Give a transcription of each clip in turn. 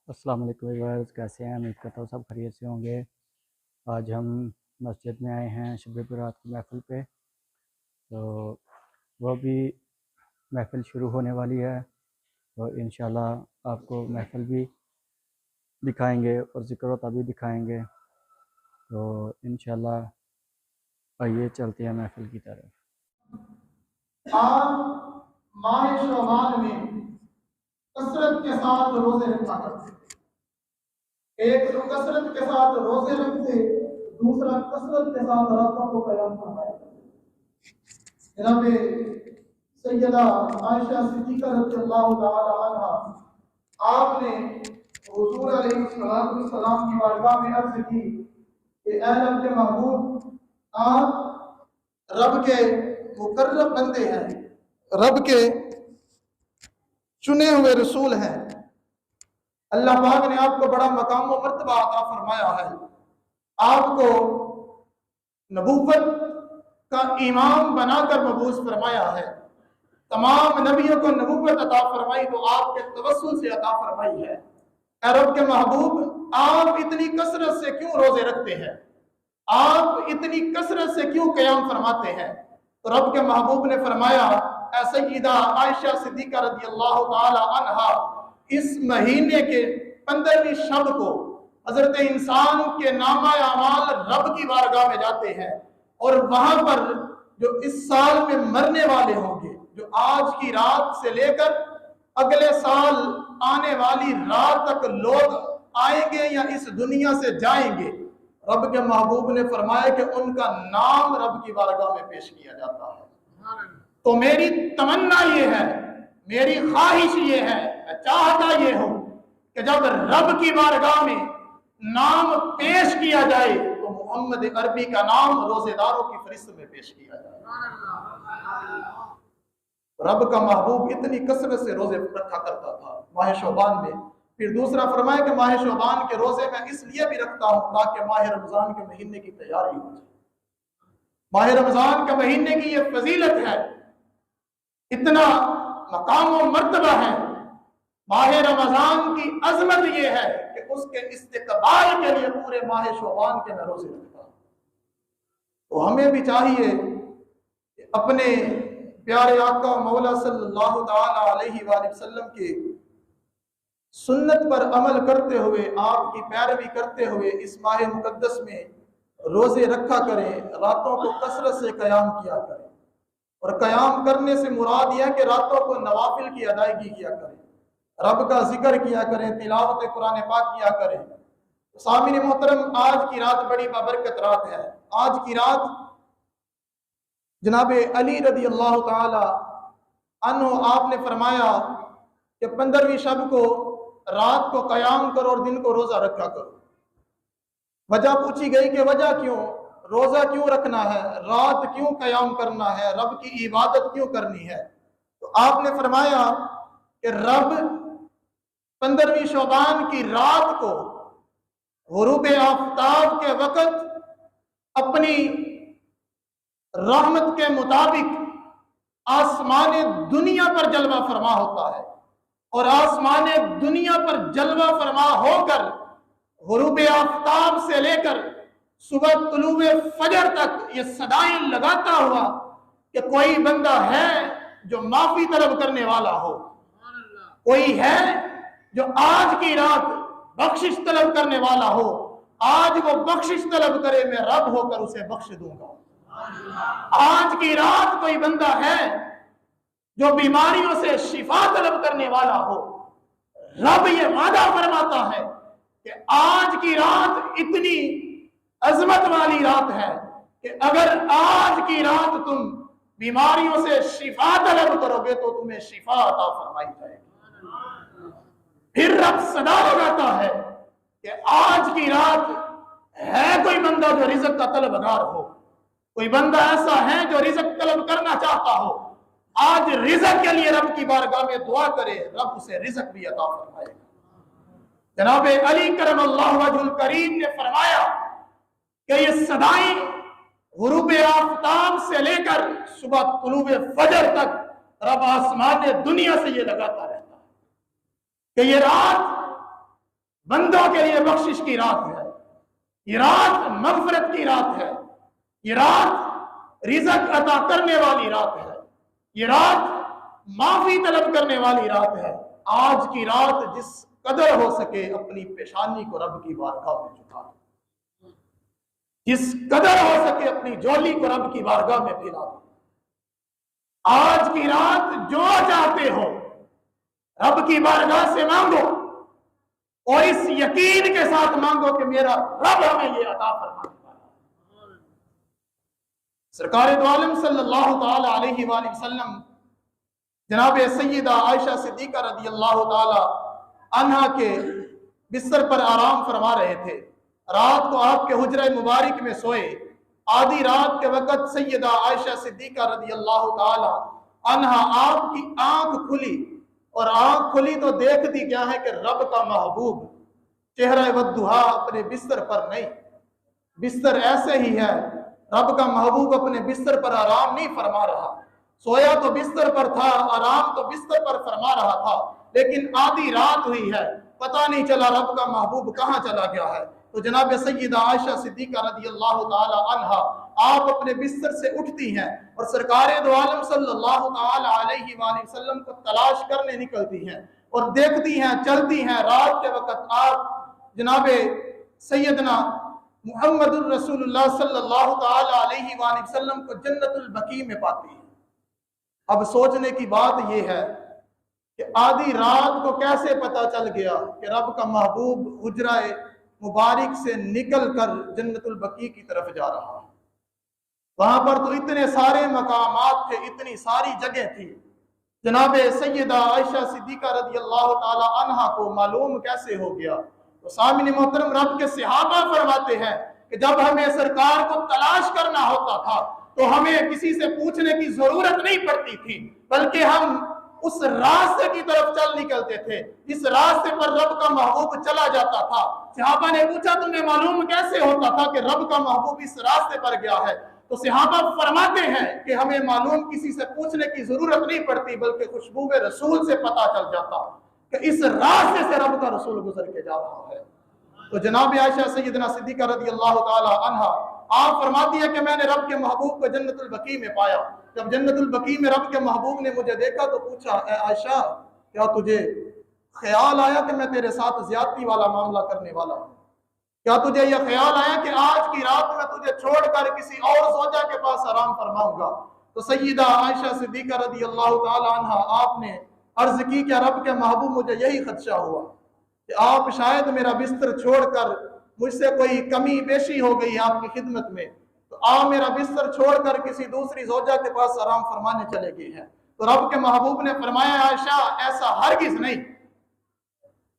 अस्सलाम वालेकुम व्यूअर्स, कैसे हैं? उम्मीद करता हूँ सब खैरियत से होंगे। आज हम मस्जिद में आए हैं शब बरात की महफ़िल पे। तो वो भी महफ़िल शुरू होने वाली है, तो इंशाल्लाह आपको महफ़िल भी दिखाएंगे और ज़िक्र भी दिखाएंगे। तो इंशाल्लाह आइए चलते हैं महफ़िल की तरफ। आज माह शौबान में कसरत के साथ रोजे रखा करते। एक तो कसरत के साथ रोजे रखते, दूसरा कसरत के साथ रातों को कयाम फरमाया करते। जनाब सैयदा आयशा सिद्दीक़ा रज़ियल्लाहु ताला अन्हा आपने हुजूर अलैहि सलाम की बारगाह में अर्ज की कि ऐ रब के महबूब, आप रब के मुकर्रब बंदे हैं, रब के चुने हुए रसूल हैं। अल्लाह पाक ने आपको बड़ा मकाम व मर्तबा अता फरमाया है, आपको नबूवत का इमाम बनाकर मबूस फरमाया है। तमाम नबियों को नबूवत अता फरमाई तो आपके तवस्सुल से अता फरमाई है। अरब के महबूब, आप इतनी कसरत से क्यों रोजे रखते हैं? आप इतनी कसरत से क्यों कयाम फरमाते हैं? तो रब के महबूब ने फरमाया, ऐ सय्यदा आयशा सिद्दीक़ा रज़ियल्लाहु ताला अन्हा, इस महीने के 15वीं शब को हजरत इंसान के नामा अमाल रब की बारगाह में जाते हैं और वहां पर जो इस साल में मरने वाले होंगे, जो आज की रात से लेकर अगले साल आने वाली रात तक लोग आएंगे या इस दुनिया से जाएंगे, रब के महबूब ने फरमाया कि उनका नाम रब की बारगाह में पेश किया जाता है। तो मेरी तमन्ना ये है, मेरी ख्वाहिश ये है, मैं चाहता ये हूं कि जब रब की बारगाह में नाम पेश किया जाए तो मोहम्मद अरबी का नाम रोजेदारों की फहरिस्त में पेश किया जाए। रब का महबूब इतनी कसरत से रोजे रखा करता था माह शौबान में। फिर दूसरा फरमाया कि माह शौबान के रोजे मैं इसलिए भी रखता हूं ताकि माह रमजान के महीने की तैयारी हो जाए। माह रमजान के महीने की यह फजीलत है, इतना मकाम और मर्तबा है। माह रमजान की अजमत यह है कि उसके इस्तेकबाल के लिए पूरे माह शौबान के मैं रोजे रखता हूं। तो हमें भी चाहिए कि अपने प्यारे आका मौला सल्लल्लाहु ताला अलैहि वसल्लम की सुन्नत पर अमल करते हुए, आपकी पैरवी करते हुए इस माह मुकद्दस में रोजे रखा करें, रातों को कसरत से कयाम किया करें। और कयाम करने से मुराद यह है कि रातों को नवाफिल की अदायगी किया करें, रब का जिक्र किया करें, तिलावत कुरान पाक किया करें। सामिन मोहतरम, आज की रात बड़ी बाबरकत रात है। आज की रात जनाब अली रज़ी अल्लाह ताला अन्हु आपने फरमाया कि 15वीं शब को रात को कयाम करो और दिन को रोजा रखा करो। वजह पूछी गई कि वजह क्यों, रोजा क्यों रखना है, रात क्यों कयाम करना है, रब की इबादत क्यों करनी है? तो आपने फरमाया कि रब 15वीं शौबान की रात को गुरूब आफ्ताब के वक़्त अपनी रहमत के मुताबिक आसमान दुनिया पर जलवा फरमा होता है और आसमान दुनिया पर जलवा फरमा होकर गुरूब आफ्ताब से लेकर सुबह तुलूए फजर तक ये सदाएं लगाता हुआ कि कोई बंदा है जो माफी तलब करने वाला हो, कोई है जो आज की रात बख्शिश तलब करने वाला हो, आज वो बख्शिश तलब करे, मैं रब होकर उसे बख्श दूंगा। आज की रात कोई बंदा है जो बीमारियों से शिफा तलब करने वाला हो, रब ये वादा फरमाता है कि आज की रात इतनी अजमत वाली रात है कि अगर आज की रात तुम बीमारियों से शिफा तलब करोगे तो तुम्हें शिफा अता फरमाई जाएगी। फिर रब सदा लगाता है कि आज की रात है कोई बंदा जो रिज़्क़ का तलबगार हो, कोई बंदा ऐसा है जो रिज़्क़ तलब करना चाहता हो, आज रिज़्क़ के लिए रब की बारगाह में दुआ करे, रब उसे रिज़्क़ भी अता फरमाएगा। जनाब अली करमल्लाहु वजहुल करीम ने फरमाया कि ये सदाएं गुरूब आफ्ताब से लेकर सुबह तुलूए फजर तक रब आसमान दुनिया से ये लगाता रहता है कि ये रात बंदों के लिए बख्शिश की रात है, ये रात मगफरत की रात है, ये रात रिज़्क़ अता करने वाली रात है, ये रात माफी तलब करने वाली रात है। आज की रात जिस कदर हो सके अपनी पेशानी को रब की बारगाह में झुका दो, जिस कदर हो सके अपनी झोली को रब की बारगाह में फैला दो। आज की रात जो चाहते हो रब की बारगाह से मांगो और इस यकीन के साथ मांगो कि मेरा रब हमें ये अता फरमाने वाला है। सरकार दो आलम सल्लल्लाहु ताला अलैहि वसल्लम जनाब सैयदा आयशा सिद्दीका रदी अल्लाह ताला अन्हा के बिस्तर पर आराम फरमा रहे थे। रात को आपके हुजरा मुबारक में सोए। आधी रात के वक़्त सैयदा आयशा सिद्दीका रदी अल्लाह ताला अन्हा आपकी आंख खुली और आंख खुली तो देखती क्या है कि रब का महबूब चेहरा वद्दुहा अपने बिस्तर पर नहीं, बिस्तर ऐसे ही है, रब का महबूब अपने बिस्तर पर आराम नहीं फरमा रहा। सोया तो बिस्तर पर था, आराम तो बिस्तर पर फरमा रहा था, लेकिन आधी रात हुई है, पता नहीं चला रब का महबूब कहाँ चला गया है। तो जनाब सैयदा आयशा सिद्दीका रज़ी अल्लाह ताला अन्हा आप अपने बिस्तर से उठती हैं और सरकार दो आलम सल्लल्लाहु ताला अलैहि वसल्लम को तलाश करने निकलती हैं और देखती हैं, चलती हैं। रात के वक़्त आप जनाब सैयदना मुहम्मदुर रसूलुल्लाह सल्लल्लाहु ताला अलैहि वसल्लम को जन्नतुल बकी में पाती हैं। अब सोचने की बात यह है कि आधी रात को कैसे पता चल गया कि रब का महबूब हुजरा मुबारक से निकल कर जन्नतुल बकी की तरफ जा रहा है। वहां पर तो इतने सारे मकामात थे, इतनी सारी जगह थी। जनाब सैयदा आयशा सिद्दीका रज़ी अल्लाह ताला अन्हा को मालूम कैसे हो गया? तो सामने मोहतरम रब के सहाबा फरमाते हैं कि जब हमें सरकार को तलाश करना होता था तो हमें किसी से पूछने की जरूरत नहीं पड़ती थी, बल्कि हम उस रास्ते की तरफ चल निकलते थे जिस रास्ते पर रब का महबूब चला जाता था। सहाबा ने पूछा तुम्हें मालूम कैसे होता था कि रब का महबूब इस रास्ते पर गया है? तो सहाबा फरमाते हैं कि हमें मालूम किसी से पूछने की जरूरत नहीं पड़ती, बल्कि खुशबू रसूल से पता चल जाता कि इस रास्ते से रब का रसूल गुजर के जा रहा है। तो जनाब आयशा सैयदना सिद्दीका रज़ी अल्लाह ताला अन्हा आप फरमाती है कि मैंने रब के महबूब को जन्नतुल बकी में पाया। जब जन्नतुल बकी में रब के महबूब ने मुझे देखा तो पूछा, ए आयशा क्या तुझे ख्याल आया कि मैं तेरे साथ ज्यादती वाला मामला करने वाला हूँ? क्या तुझे यह ख्याल आया कि आज की रात में तुझे छोड़कर किसी और ज़ौजा के पास आराम फरमाऊंगा? तो सैयदा आयशा सिद्दीका रज़ी अल्लाह ताला अन्हा आपने अर्ज की कि रब के महबूब मुझे यही खदशा हुआ कि आप शायद मेरा बिस्तर छोड़कर मुझसे कोई कमी पेशी हो गई आपकी खिदमत में, तो आप मेरा बिस्तर छोड़कर किसी दूसरी ज़ौजा के पास आराम फरमाने चले गए हैं। तो रब के महबूब ने फरमाया, आयशा ऐसा हरगिज नहीं,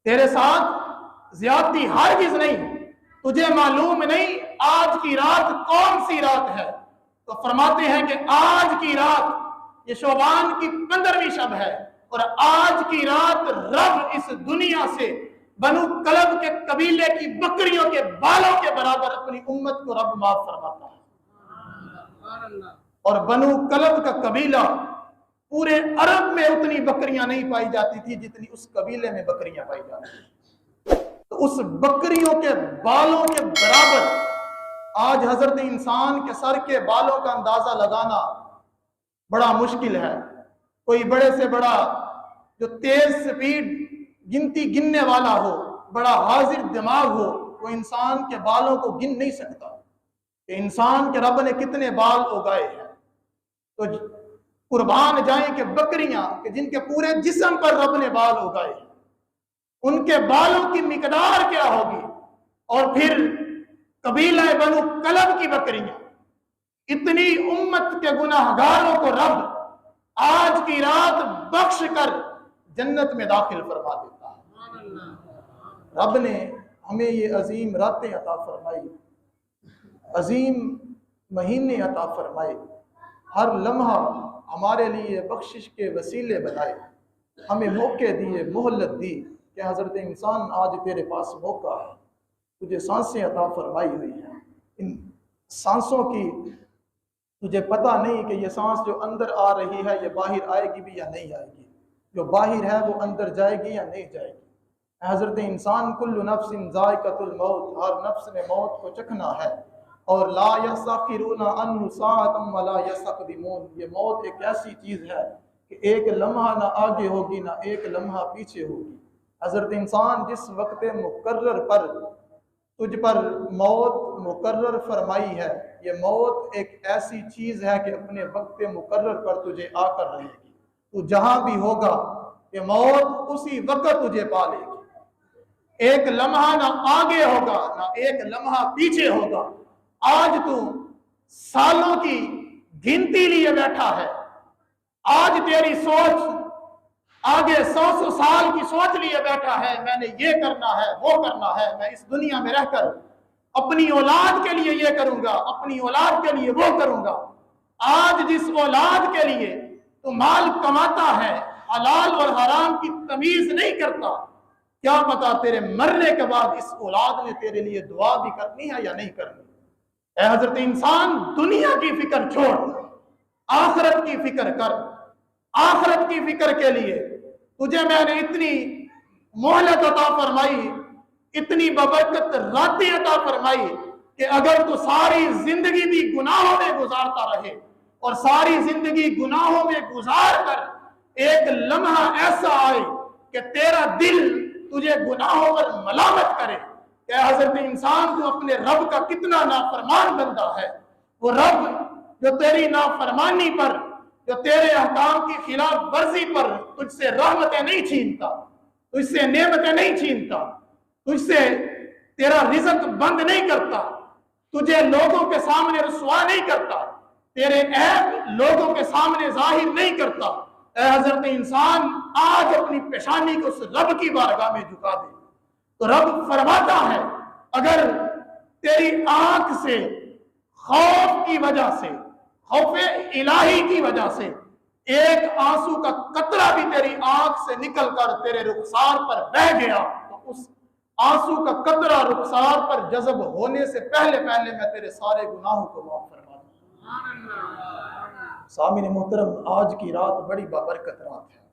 तेरे साथ ज्यादती हरगिज नहीं, तुझे मालूम नहीं आज की रात कौन सी रात है? तो फरमाते हैं कि आज की रात ये शोबान की 15वीं शब है और आज की रात रब इस दुनिया से बनु कलब के कबीले की बकरियों के बालों के बराबर अपनी उम्मत को रब माफ फरमाता है। और बनु कलब का कबीला पूरे अरब में उतनी बकरियां नहीं पाई जाती थी जितनी उस कबीले में बकरियां पाई जाती थी। तो उस बकरियों के बालों के बराबर आज हजरत इंसान के सर के बालों का अंदाजा लगाना बड़ा मुश्किल है। कोई बड़े से बड़ा जो तेज स्पीड गिनती गिनने वाला हो, बड़ा हाजिर दिमाग हो, वो इंसान के बालों को गिन नहीं सकता कि इंसान के रब ने कितने बाल उगाए हैं। तो कुर्बान जाए कि बकरियां कि जिनके पूरे जिस्म पर रब ने बाल उगाए हैं, उनके बालों की मिकदार क्या होगी? और फिर कबीला बनु कलब की बकरियां, इतनी उम्मत के गुनाहगारों को रब आज की रात बख्श कर जन्नत में दाखिल फरमा देता है। रब ने हमें ये अजीम रातें अता फरमाई, अजीम महीने अता फरमाए, हर लम्हा हमारे लिए बख्शिश के वसीले बनाए, हमें मौके दिए, मोहल्लत दी कि हज़रत इंसान आज तेरे पास मौका है, तुझे सांसें अता फरमाई हुई हैं। इन सांसों की तुझे पता नहीं कि ये सांस जो अंदर आ रही है ये बाहर आएगी भी या नहीं आएगी, जो बाहर है वो अंदर जाएगी या नहीं जाएगी। हज़रत इंसान कुल्लु नफ्सिन ज़ाइक़तुल मौत, हर नफ्स ने मौत को चखना है। और ला यस्तखिरूना अन्हु साअतम वला यस्तक़दिमून, ये मौत एक ऐसी चीज़ है कि एक लम्हा ना आगे होगी ना एक लम्हा पीछे होगी। हज़रत इंसान, जिस वक्त मुकर्रर पर तुझ पर मौत मुकर्रर फरमाई है, ये मौत एक ऐसी चीज़ है कि अपने वक्त मुकर्रर पर तुझे आकर रहेगी। तू जहां भी होगा ये मौत उसी वक्त तुझे पा लेगी। एक लम्हा ना आगे होगा ना एक लम्हा पीछे होगा। आज तू सालों की गिनती लिए बैठा है, आज तेरी सोच आगे 100 साल की सोच लिए बैठा है, मैंने ये करना है वो करना है, मैं इस दुनिया में रहकर अपनी औलाद के लिए ये करूंगा, अपनी औलाद के लिए वो करूंगा। आज जिस औलाद के लिए तू माल कमाता है, हलाल और हराम की तमीज नहीं करता, क्या पता तेरे मरने के बाद इस औलाद ने तेरे लिए दुआ भी करनी है या नहीं करनी। ऐ हजरत इंसान, दुनिया की फिक्र छोड़, आखिरत की फिक्र कर। आखिरत की फिक्र के लिए तुझे मैंने इतनी मोहलत अता फरमाई, इतनी बबरकत रातें अता फरमाई कि अगर तू सारी जिंदगी भी गुनाहों में गुजारता रहे और सारी जिंदगी गुनाहों में गुजार कर एक लम्हा ऐसा आए कि तेरा दिल तुझे गुनाहों पर मलामत करे कि हजरत इंसान, तू अपने रब का कितना नाफरमान बंदा है। वो रब जो तेरी नाफरमानी पर, जो तेरे अहकाम की खिलाफ वर्जी पर तुझसे रहमतें नहीं छीनता, तुझसे नेमतें नहीं छीनता, तुझसे तेरा रिज़्क बंद नहीं करता, तुझे लोगों के सामने रुसवा नहीं करता, तेरे ऐब लोगों के सामने जाहिर नहीं करता। ऐ हजरत इंसान, आज अपनी पेशानी को उस रब की बारगाह में झुका दे। तो रब फरमाता है, अगर तेरी आंख से खौफ की वजह से, खौफे इलाही की वजह से एक आंसू का कतरा भी तेरी आंख से निकलकर तेरे रुखसार पर बह गया, तो उस आंसू का कतरा रुखसार पर जज़ब होने से पहले पहले मैं तेरे सारे गुनाहों को माफ फरमा दूं। सामीन मोहतरम, आज की रात बड़ी बाबरकत रात है,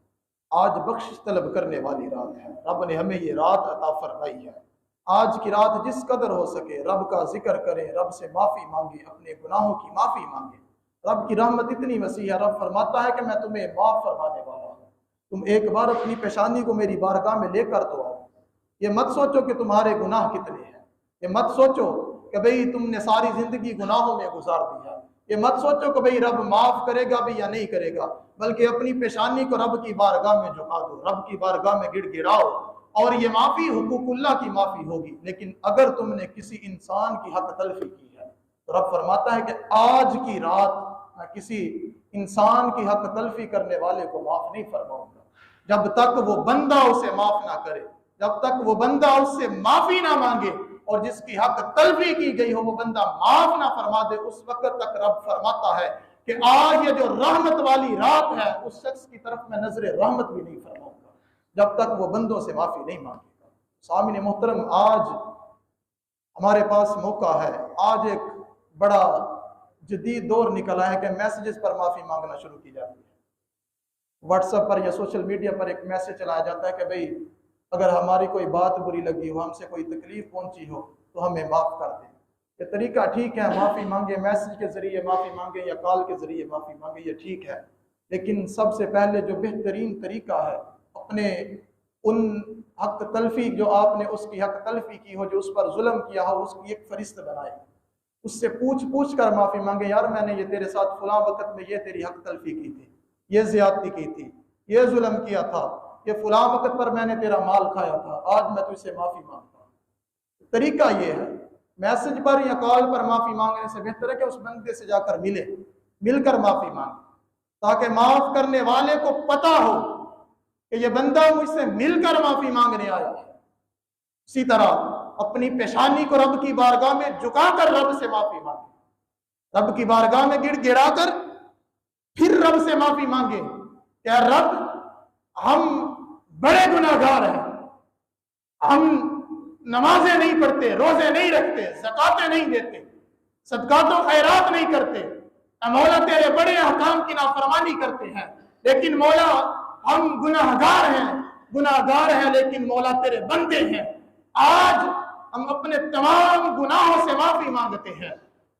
आज बख्शिश तलब करने वाली रात है। रब ने हमें ये रात अता फरमाई है। आज की रात जिस कदर हो सके रब का जिक्र करें, रब से माफ़ी मांगे, अपने गुनाहों की माफ़ी मांगे। रब की रहमत इतनी वसी है, रब फरमाता है कि मैं तुम्हें माफ़ फरमाने वाला हूँ। तुम एक बार अपनी पेशानी को मेरी बारगाह में लेकर तो आओ। ये मत सोचो कि तुम्हारे गुनाह कितने हैं, ये मत सोचो कि भाई तुमने सारी ज़िंदगी गुनाहों में गुजार दी है, ये मत सोचो कि भाई रब माफ़ करेगा भी या नहीं करेगा, बल्कि अपनी पेशानी को रब की बारगाह में झुका दो, रब की बारगाह में गिड़गिड़ाओ। और ये माफ़ी हुकूकुल्लाह की माफ़ी होगी। लेकिन अगर तुमने किसी इंसान की हक तलफी की है तो रब फरमाता है कि आज की रात मैं किसी इंसान की हक तलफी करने वाले को माफ़ नहीं फरमाऊंगा जब तक वो बंदा उसे माफ़ ना करे, जब तक वो बंदा उससे माफ़ी ना मांगे और जिसकी हक तलफी की गई हो वो बंदा माफ़ ना फरमा दे, उस वक्त तक रब फरमाता है कि आज ये जो रहमत वाली रात है उस शख्स की तरफ मैं नजर रहमत भी नहीं फरमाऊंगा जब तक वो बंदों से माफ़ी नहीं मांगेगा। सामीन मोहतरम, आज हमारे पास मौका है, आज एक बड़ा जदीद दौर निकला है कि मैसेजेस पर माफ़ी मांगना शुरू की जाती है। व्हाट्सएप पर या सोशल मीडिया पर एक मैसेज चलाया जाता है कि भाई अगर हमारी कोई बात बुरी लगी हो, हमसे कोई तकलीफ पहुंची हो तो हमें माफ़ कर दें। ये तरीका ठीक है, माफ़ी मांगे, मैसेज के ज़रिए माफ़ी मांगे या कॉल के ज़रिए माफ़ी मांगे, ये ठीक है। लेकिन सबसे पहले जो बेहतरीन तरीका है, अपने उन हक तलफी जो आपने उसकी हक तलफी की हो, जो उस पर जुल्म किया हो, उसकी एक फरिस्त बनाए, उससे पूछ पूछ कर माफ़ी मांगे। यार मैंने ये तेरे साथ फलां वक़्त में ये तेरी हक तलफी की थी, ये ज़्यादती की थी, ये जुल्म किया था, ये फलां वक़्त पर मैंने तेरा माल खाया था, आज मैं तुझसे माफ़ी मांगता हूँ। तरीका ये है, मैसेज पर या कॉल पर माफ़ी मांगने से बेहतर है कि उस बंदे से जाकर मिलकर माफ़ी मांगे, ताकि माफ़ करने वाले को पता हो कि ये बंदा मुझसे मिलकर माफ़ी मांगने आया है। इसी तरह अपनी पेशानी को रब की बारगाह में झुकाकर रब से माफ़ी मांगे, रब की बारगाह में गिड़गिड़ा कर फिर रब से माफ़ी मांगे। क्या रब, हम बड़े गुनाहगार हैं, हम नमाजें नहीं पढ़ते, रोजे नहीं रखते, ज़कातें नहीं देते, सदकात व खैरात नहीं करते, मौला तेरे बड़े अहकाम की नाफरमानी करते हैं, लेकिन मौला हम गुनाहगार हैं, गुनाहगार हैं लेकिन मौला तेरे बंदे हैं। आज हम अपने तमाम गुनाहों से माफी मांगते हैं।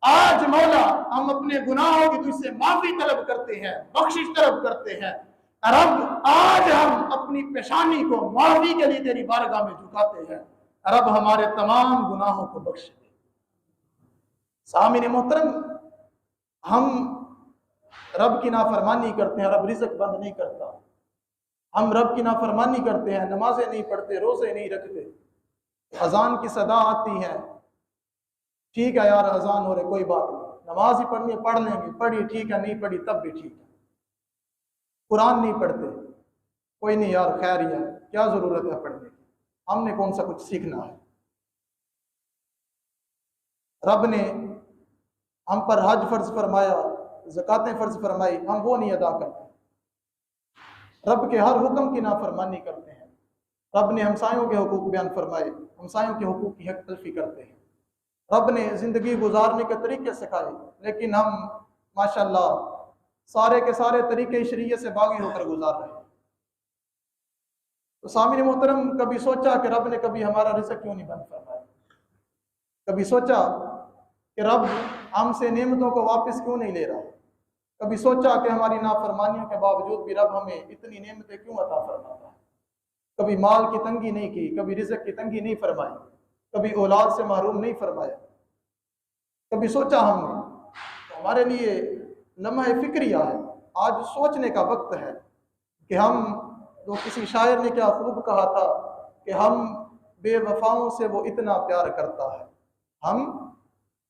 आज मौला हम अपने गुनाहों की तुझसे माफी तलब करते हैं, बख्शिश तलब करते हैं। रब आज हम अपनी पेशानी को माफी के लिए तेरी बारगाह में झुकाते हैं। रब हमारे तमाम गुनाहों को बख्श दे। सामीन मोहतरम, हम रब की नाफरमानी करते हैं, रब रिज़्क बंद नहीं करता। हम रब की नाफरमानी करते हैं, नमाजें नहीं पढ़ते, रोजे नहीं रखते। अजान की सदा आती है, ठीक है यार अजान हो रहे, कोई बात नहीं, नमाज ही पढ़नी है पढ़ लेंगे, पढ़ी ठीक है, नहीं पढ़ी तब भी ठीक है। कुरान नहीं पढ़ते, कोई नहीं यार खैर ही है, क्या जरूरत है पढ़ने की, हमने कौन सा कुछ सीखना है। रब ने हम पर हज फर्ज फरमाया, ज़कातें फर्ज फरमाई, हम वो नहीं अदा करते। रब के हर हुक्म की नाफरमानी करते हैं। रब ने हमसायों के हुकूक बयान फरमाए, हमसायों के हुकूक की हक तलफी करते हैं। रब ने ज़िंदगी गुजारने के तरीके सिखाए, लेकिन हम माशाल्लाह सारे के सारे तरीके शरीयत से बागी होकर गुजार रहे हैं। तो सामीन मोहतरम, कभी सोचा कि रब ने कभी हमारा रिज़्क क्यों नहीं बंद फरमाया? कभी सोचा कि रब हमसे नेमतों को वापस क्यों नहीं ले रहा? कभी सोचा कि हमारी नाफरमानियों के बावजूद भी रब हमें इतनी नेमतें क्यों अता फरमाता है? कभी माल की तंगी नहीं की, कभी रिज़्क की तंगी नहीं फरमाई, कभी औलाद से महरूम नहीं फरमाया। कभी सोचा हमने? तो हमारे लिए लम्हा फिक्रिया है, आज सोचने का वक्त है कि हम, तो किसी शायर ने क्या खूब कहा था कि हम बेवफाओं से वो इतना प्यार करता है, हम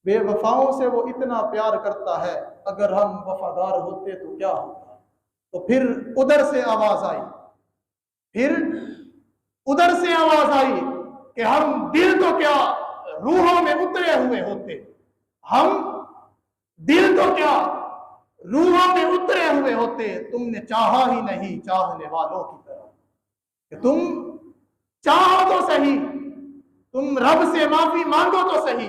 बेवफाओं से वो इतना प्यार करता है, अगर हम वफादार होते तो क्या होता। तो फिर उधर से आवाज आई, फिर उधर से आवाज आई कि हम दिल तो क्या रूहों में उतरे हुए होते, हम दिल तो क्या रूहों में उतरे हुए होते, तुमने चाहा ही नहीं चाहने वालों की तरह। कि तुम चाहो तो सही, तुम रब से माफी मांगो तो सही,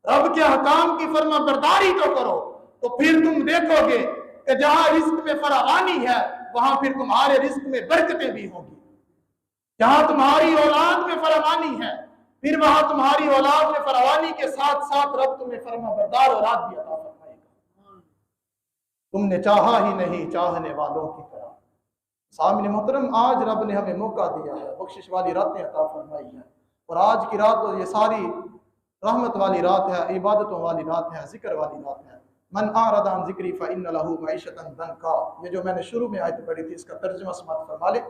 रब के हकाम की फर्मा बरदारी तो करो, तो फिर तुम देखोगे कि जहां रिस्क में फरावानी है वहां फिर तुम्हारे रिस्क में बरकतें भी होंगी। जहां तुम्हारी औलाद में फरावानी है फिर वहां तुम्हारी औलाद में फरावानी के साथ साथ रब तुम्हें फर्मा बरदार औलाद भी अता फरमाएगा। तुमने चाहा ही नहीं चाहने वालों की तरह। सामने मोहतरम, आज रब ने हमें मौका दिया है, बख्शिश वाली रातें अता फरमाई है, और आज की रात तो ये सारी रहमत वाली रात है, इबादतों वाली रात है, जिक्र वाली रात है। मन आरदा अन ज़िक्री फ़इन्न लहू मईशतन दंका, ये जो मैंने शुरू में आयत पढ़ी थी इसका तर्जुमा समात फरमा ले।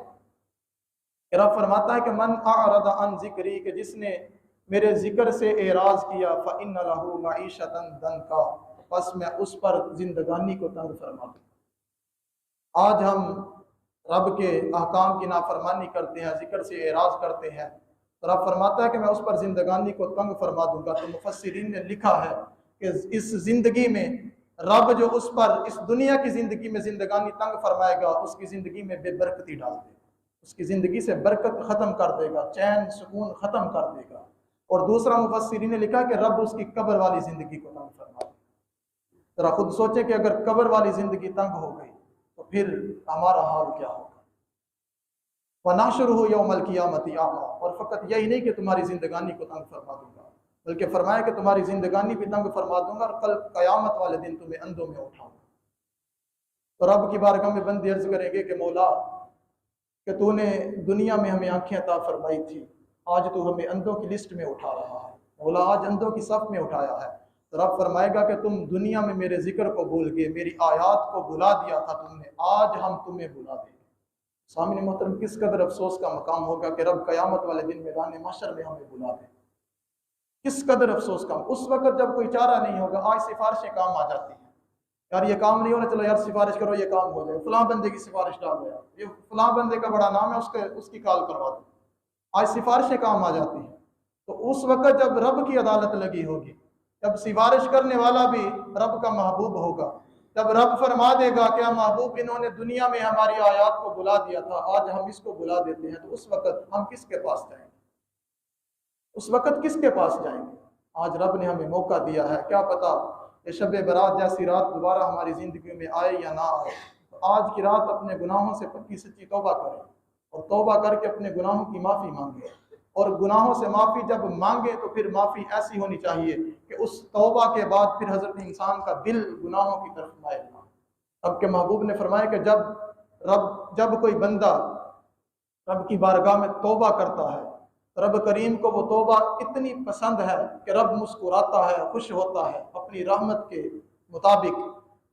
रब फरमाता है कि मन आरदा अन ज़िक्री, कि जिसने मेरे जिक्र से एराज किया, फ़इन्न लहू मईशतन दंका, बस मैं उस पर जिंदगानी को तंग फरमा दूं। आज हम रब के अहकाम की नाफरमानी करते हैं, जिक्र से एराज करते हैं, तो रब फरमाता है कि मैं उस पर जिंदगानी को तंग फरमा दूंगा। तो मुफस्सिरीन ने लिखा है कि इस जिंदगी में रब जो उस पर इस दुनिया की जिंदगी में जिंदगानी तंग फरमाएगा, उसकी जिंदगी में बेबरकती डाल देगा, उसकी जिंदगी से बरकत खत्म कर देगा, चैन सुकून खत्म कर देगा। और दूसरा मुफस्सिरीन ने लिखा कि रब उसकी कब्र वाली जिंदगी को तंग फरमा देगा। जरा खुद सोचे कि अगर कब्र वाली जिंदगी तंग हो गई तो फिर हमारा हाल क्या होगा। वनाशुरहु यौमल क़ियामति आमा, और फ़कत यही नहीं कि तुम्हारी जिंदगानी को तंग फरमा दूंगा, बल्कि फरमाया कि तुम्हारी जिंदगानी भी तंग फरमा दूंगा और कल क़यामत वाले दिन तुम्हें अंधों में उठाऊंगा। तो रब की बारगाह में बंदे अर्ज करेंगे कि मौला, कि तूने दुनिया में हमें आंखें अता फरमाई थी, आज तू हमें अंधों की लिस्ट में उठा रहा है, मौला आज अंधों की सफ में उठाया है। तो रब फरमाएगा कि तुम दुनिया में मेरे जिक्र को भूल गए, मेरी आयात को भुला दिया था तुमने, आज हम तुम्हें भुला देंगे। सामने मोहतरम, किस कदर अफसोस का मकाम होगा कि रब क़यामत वाले दिन मैदान महशर में हमें बुला दे। किस कदर अफसोस का, उस वक्त जब कोई चारा नहीं होगा। आज सिफारिशें काम आ जाती हैं, यार ये काम नहीं हो रहा, चलो यार सिफारिश करो ये काम हो जाए, फलां बंदे की सिफारिश डाल दो, यार ये फलां बंदे का बड़ा नाम है, उसकी कॉल करवा दो। आज सिफारिशें काम आ जाती हैं। तो उस वक्त जब रब की अदालत लगी होगी, जब सिफारिश करने वाला भी रब का महबूब होगा, जब रब फरमा देगा कि महबूब इन्होंने दुनिया में हमारी आयात को बुला दिया था, आज हम इसको बुला देते हैं, तो उस वक्त हम किसके पास जाएंगे? उस वक्त किसके पास जाएंगे? आज रब ने हमें मौका दिया है, क्या पता ये शब बरात जैसी रात दोबारा हमारी जिंदगी में आए या ना आए। तो आज की रात अपने गुनाहों से पक्की सच्ची तौबा करें, और तौबा करके अपने गुनाहों की माफ़ी मांगे। और गुनाहों से माफ़ी जब मांगे तो फिर माफ़ी ऐसी होनी चाहिए कि उस तौबा के बाद फिर हज़रत इंसान का दिल गुनाहों की तरफ माइल ना। रब के महबूब ने फरमाया कि जब कोई बंदा रब की बारगाह में तौबा करता है, रब करीम को वो तौबा इतनी पसंद है कि रब मुस्कुराता है, खुश होता है अपनी रहमत के मुताबिक।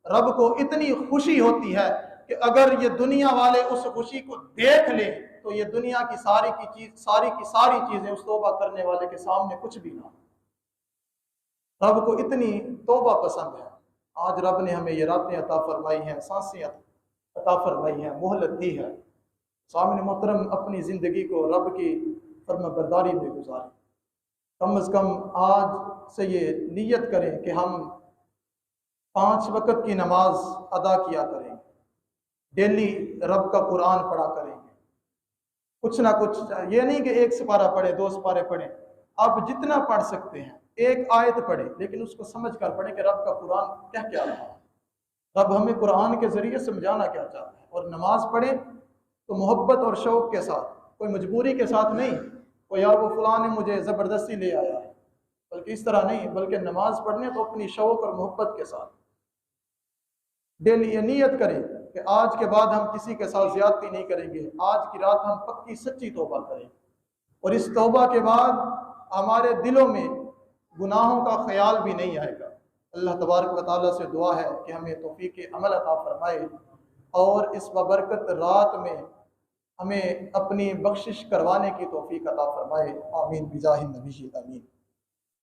रब को इतनी खुशी होती है कि अगर ये दुनिया वाले उस खुशी को देख लें तो ये दुनिया की सारी की सारी चीजें उस तौबा करने वाले के सामने कुछ भी ना। रब को इतनी तौबा पसंद है। आज रब ने हमें ये रातें अता फरमाई हैं, सांसें अता फरमाई हैं, मोहलत दी है। सामने मोहतरम अपनी ज़िंदगी को रब की फर्माबरदारी में गुजारें। कम अज़ कम आज से ये नीयत करें कि हम 5 वक़्त की नमाज अदा किया करेंगे, डेली रब का कुरान पढ़ा करेंगे, कुछ ना कुछ। ये नहीं कि 1 सिपारा पढ़े, 2 सिपारे पढ़े, आप जितना पढ़ सकते हैं, 1 आयत पढ़े, लेकिन उसको समझ कर पढ़े कि रब का कुरान क्या क्या रहा है, रब हमें कुरान के ज़रिए समझाना क्या चाहता है। और नमाज पढ़े तो मोहब्बत और शौक़ के साथ, कोई मजबूरी के साथ नहीं, कोई यार वो फलां ने मुझे ज़बरदस्ती ले आया है, बल्कि इस तरह नहीं, बल्कि नमाज पढ़ने तो अपनी शौक़ और मोहब्बत के साथ। डेली ये नियत करें कि आज के बाद हम किसी के साथ ज़्यादती नहीं करेंगे, आज की रात हम पक्की सच्ची तौबा करें। और इस तौबा के बाद हमारे दिलों में गुनाहों का ख्याल भी नहीं आएगा। अल्लाह तबारक व तआला से दुआ है कि हमें तौफीक अमल अता फरमाए और इस बबरकत रात में हमें अपनी बख्शिश करवाने की तौफीक अता फरमाए। आमीन बिजाहिन नबी, आमीन।